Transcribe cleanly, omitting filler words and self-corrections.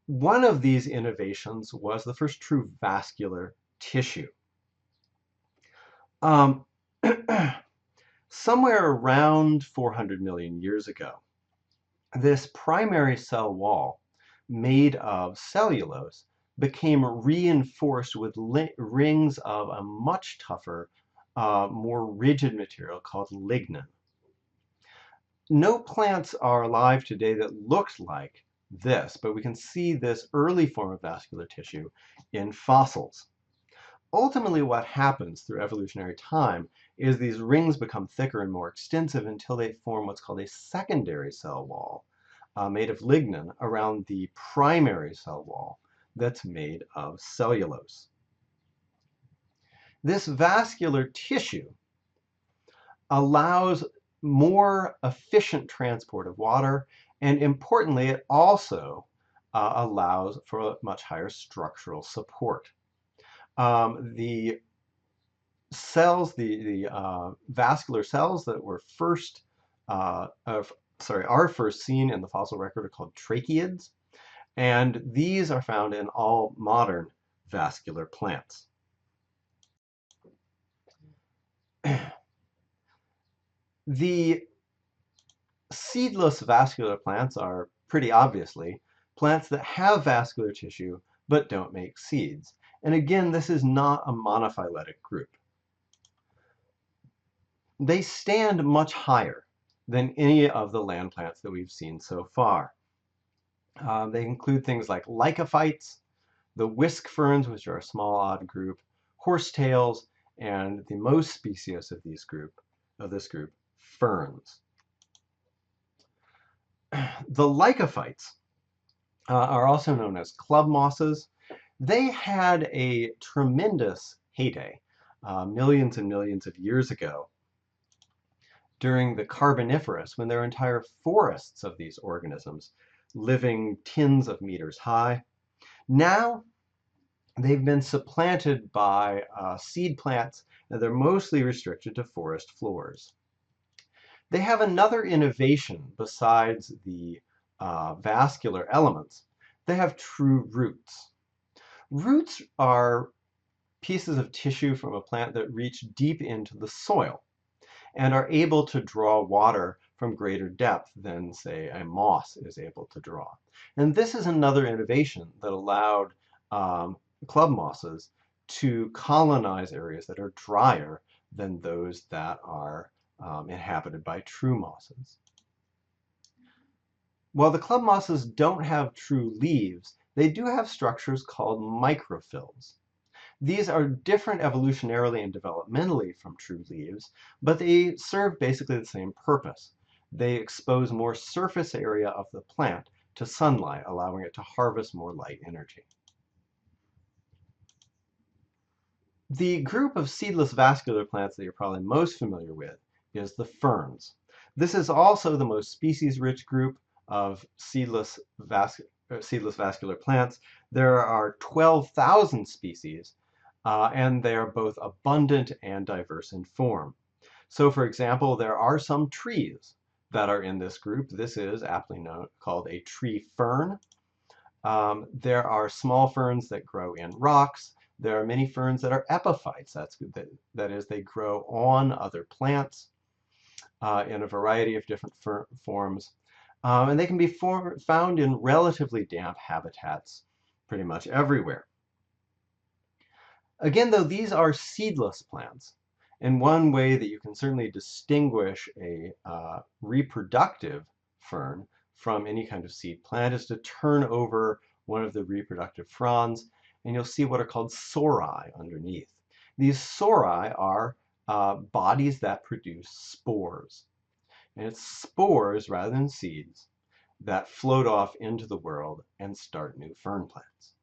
One of these innovations was the first true vascular tissue. Um, Somewhere around 400 million years ago, this primary cell wall made of cellulose became reinforced with rings of a much tougher, more rigid material called lignin. No plants are alive today that looked like this, but we can see this early form of vascular tissue in fossils. Ultimately, what happens through evolutionary time is these rings become thicker and more extensive until they form what's called a secondary cell wall made of lignin around the primary cell wall that's made of cellulose. This vascular tissue allows more efficient transport of water, and importantly, it also allows for much higher structural support. The cells, the vascular cells that were first, are first seen in the fossil record are called tracheids, and these are found in all modern vascular plants. The seedless vascular plants are pretty obviously plants that have vascular tissue but don't make seeds. And again, this is not a monophyletic group. They stand much higher than any of the land plants that we've seen so far. They include things like lycophytes, the whisk ferns, which are a small odd group, horsetails, and the most specious of this group, ferns. The lycophytes are also known as club mosses. They had a tremendous heyday millions and millions of years ago during the Carboniferous, when there were entire forests of these organisms living tens of meters high. Now they've been supplanted by seed plants, and they're mostly restricted to forest floors. They have another innovation besides the vascular elements. They have true roots. Roots are pieces of tissue from a plant that reach deep into the soil and are able to draw water from greater depth than, say, a moss is able to draw. And this is another innovation that allowed club mosses to colonize areas that are drier than those that are inhabited by true mosses. While the club mosses don't have true leaves, they do have structures called microphyls. These are different evolutionarily and developmentally from true leaves, but they serve basically the same purpose. They expose more surface area of the plant to sunlight, allowing it to harvest more light energy. The group of seedless vascular plants that you're probably most familiar with is the ferns. This is also the most species-rich group of seedless vascular plants. There are 12,000 species, and they are both abundant and diverse in form. So for example, there are some trees that are in this group. This is aptly called a tree fern. There are small ferns that grow in rocks. There are many ferns that are epiphytes. That is, they grow on other plants in a variety of different forms. And they can be found in relatively damp habitats pretty much everywhere. Again, though, these are seedless plants. And one way that you can certainly distinguish a reproductive fern from any kind of seed plant is to turn over one of the reproductive fronds, and you'll see what are called sori underneath. These sori are bodies that produce spores. And it's spores rather than seeds that float off into the world and start new fern plants.